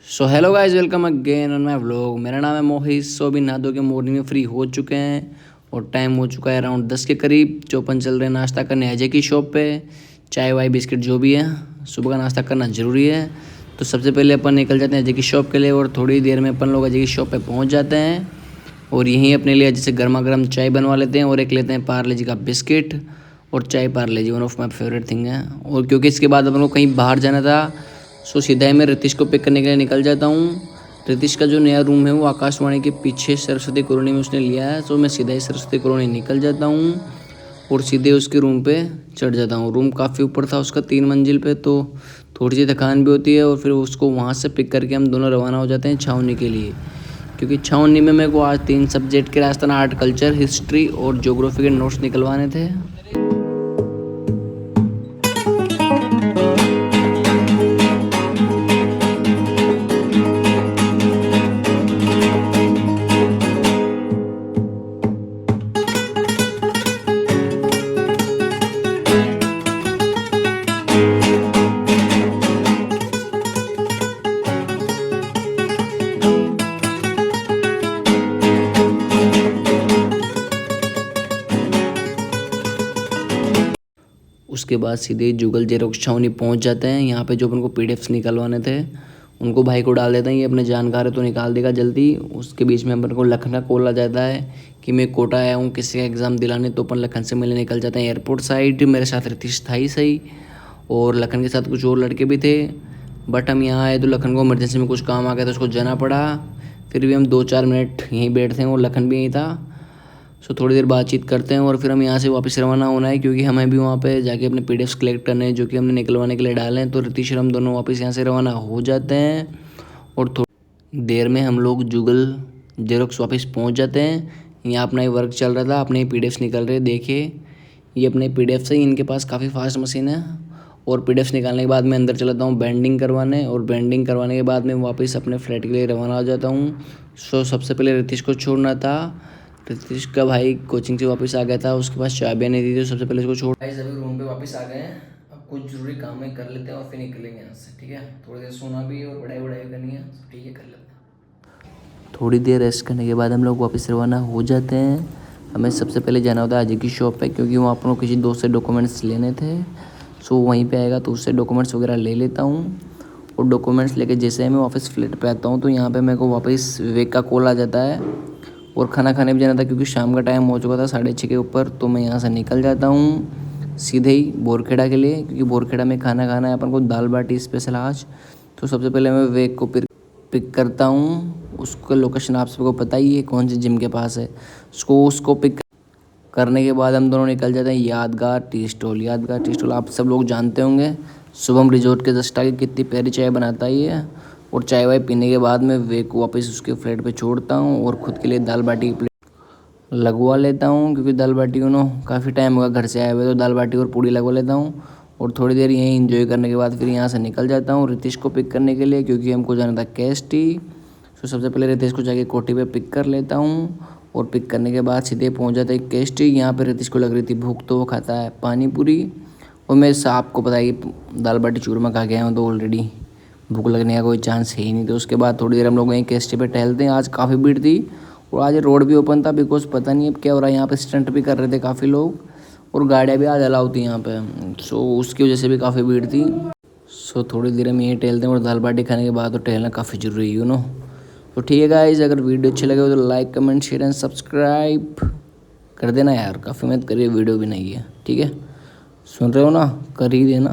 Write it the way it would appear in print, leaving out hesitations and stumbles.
So hello guys, welcome again on my vlog. मेरा नाम है मोहित। सो अभी नहा धो के मॉर्निंग में फ्री हो चुके हैं और टाइम हो चुका है अराउंड 10 के करीब। जो अपन चल रहे हैं नाश्ता करने अजय की शॉप पे। चाय वाय बिस्किट जो भी है, सुबह का नाश्ता करना ज़रूरी है। तो सबसे पहले अपन निकल जाते हैं अजय की शॉप के लिए और थोड़ी देर में अपन लोग अजय की शॉप पर पहुँच जाते हैं और यहीं अपने लिए जैसे गर्मा गर्म चाय बनवा लेते हैं और एक लेते हैं पार्ले जी का बिस्किट और चाय Parle G, one of my favourite thing है। और क्योंकि इसके बाद अपन को कहीं बाहर जाना था, सो सीधा ही मैं रितिश को पिक करने के लिए निकल जाता हूँ। रितिश का जो नया रूम है वो आकाशवाणी के पीछे सरस्वती कॉलोनी में उसने लिया है। सो मैं सीधा ही सरस्वती कॉलोनी निकल जाता हूँ और सीधे उसके रूम पे चढ़ जाता हूँ। रूम काफ़ी ऊपर था उसका, 3 मंजिल पे, तो थोड़ी सी थकान भी होती है। और फिर उसको वहाँ से पिक करके हम दोनों रवाना हो जाते हैं छावनी के लिए, क्योंकि छावनी में मेरे को आज 3 सब्जेक्ट के राजस्थान आर्ट कल्चर, हिस्ट्री और ज्योग्राफी के नोट्स निकलवाने थे। उसके बाद सीधे जुगल जेरोक्स छावनी पहुंच जाते हैं। यहाँ पे जो अपन को पीडीएफ्स निकलवाने थे उनको भाई को डाल देते हैं, ये अपने जानकार है तो निकाल देगा जल्दी। उसके बीच में अपन को लखन का कॉल आ जाता है कि मैं कोटा आया हूँ किसी का एग्ज़ाम दिलाने, तो अपन लखन से मिलने निकल जाते हैं एयरपोर्ट साइड। मेरे साथ रितिश था ही सही और लखन के साथ कुछ और लड़के भी थे, बट हम यहाँ आए तो लखन को इमरजेंसी में कुछ काम आ गया तो उसको जाना पड़ा। फिर भी हम 2-4 मिनट यहीं बैठते हैं और लखन भी यहीं था। सो थोड़ी देर बातचीत करते हैं और फिर हम यहाँ से वापस रवाना होना है, क्योंकि हमें भी वहाँ पे जाके अपने पीडीएफ्स कलेक्ट करने हैं जो कि हमने निकलवाने के लिए डाले हैं। तो रितिश और हम दोनों वापस यहाँ से रवाना हो जाते हैं और थोड़ी देर में हम लोग जुगल जेरोक्स वापस पहुँच जाते हैं। यहाँ अपना ही वर्क चल रहा था, अपने ही पीडीएफ्स निकल रहे। देखिए ये अपने पीडीएफ्स है, इनके पास काफ़ी फास्ट मशीन है। और पीडीएफ्स निकालने के बाद मैं अंदर चलाता हूँ बेंडिंग करवाने, और बेंडिंग करवाने के बाद मैं वापस अपने फ्लैट के लिए रवाना हो जाता हूँ। सो सबसे पहले रितिश को छोड़ना था। रितिश का भाई कोचिंग से वापस आ गया था, उसके पास चाबियाँ नहीं थी, तो सबसे पहले उसको छोड़। भाई सभी रूम पे वापस आ गए हैं। अब कुछ ज़रूरी काम है कर लेते हैं और फिर निकलेंगे यहाँ से, ठीक है। थोड़ी देर सोना भी है और पढ़ाई वढ़ाई करनी है, ठीक है, कर लेते हैं। थोड़ी देर रेस्ट करने के बाद हम लोग वापस रवाना हो जाते हैं। हमें सबसे पहले जाना होता है अजय की शॉप पे, क्योंकि वहाँ पर किसी दोस्त से डॉक्यूमेंट्स लेने थे। सो वहीं पे आएगा तो उससे डॉक्यूमेंट्स वगैरह ले लेता हूँ। और डॉक्यूमेंट्स लेके जैसे मैं वापस फ्लैट पे आता हूँ तो यहाँ पे मेरे को वापस विवेक का कॉल आ जाता है और खाना खाने भी जाना था, क्योंकि शाम का टाइम हो चुका था 6:30 के ऊपर। तो मैं यहाँ से निकल जाता हूँ सीधे ही बोरखेड़ा के लिए, क्योंकि बोरखेड़ा में खाना खाना है अपन को, दाल बाटी स्पेशल आज। तो सबसे पहले मैं विवेक को पिक करता हूँ। उसका लोकेशन आप सबको पता ही है कौन सी जिम के पास है। उसको पिक करने के बाद हम दोनों निकल जाते हैं यादगार टी स्टॉल। यादगार टी स्टॉल आप सब लोग जानते होंगे, शुभम रिजॉर्ट के जस्ट आगे कितनी प्यारी चाय बनाता ही है। और चाय वाय पीने के बाद मैं विवेक को वापस उसके फ्लैट पे छोड़ता हूँ और खुद के लिए दाल बाटी की प्लेट लगवा लेता हूँ, क्योंकि दाल बाटी काफ़ी टाइम होगा घर से आए हुए, तो दाल बाटी और पूड़ी लगवा लेता हूँ। और थोड़ी देर यहीं इंजॉय करने के बाद फिर यहाँ से निकल जाता हूँ रितिश को पिक करने के लिए, क्योंकि हमको जाना था केएसटी। तो सबसे पहले रितिश को जाके कोठी पे पिक कर लेता हूँ और पिक करने के बाद सीधे पहुँच जाता है केएसटी। यहाँ पर रितिश को लग रही थी भूख, तो वो खाता है पानी पूरी। और मैं आपको पता है कि दाल बाटी चूरमा खा गया हूँ तो ऑलरेडी भूख लगने का कोई चांस है ही नहीं। तो उसके बाद थोड़ी देर हम लोग यहीं केएसटी पे टहलते हैं। आज काफ़ी भीड़ थी और आज रोड भी ओपन था, बिकॉज पता नहीं अब क्या हो रहा है, यहाँ पे स्टंट भी कर रहे थे काफ़ी लोग और गाड़ियाँ भी आज अलाउ थी यहाँ पे। सो उसकी वजह से भी काफ़ी भीड़ थी। सो थोड़ी देर हम यहीं टहलते हैं और दाल बाटी खाने के बाद तो टहलना काफ़ी ज़रूरी है तो ठीक है गाइस, अगर वीडियो अच्छी लगे तो like comment share and subscribe कर देना यार, काफ़ी मेहनत करिए, वीडियो भी नहीं है, ठीक है। सुन रहे हो ना, कर ही देना।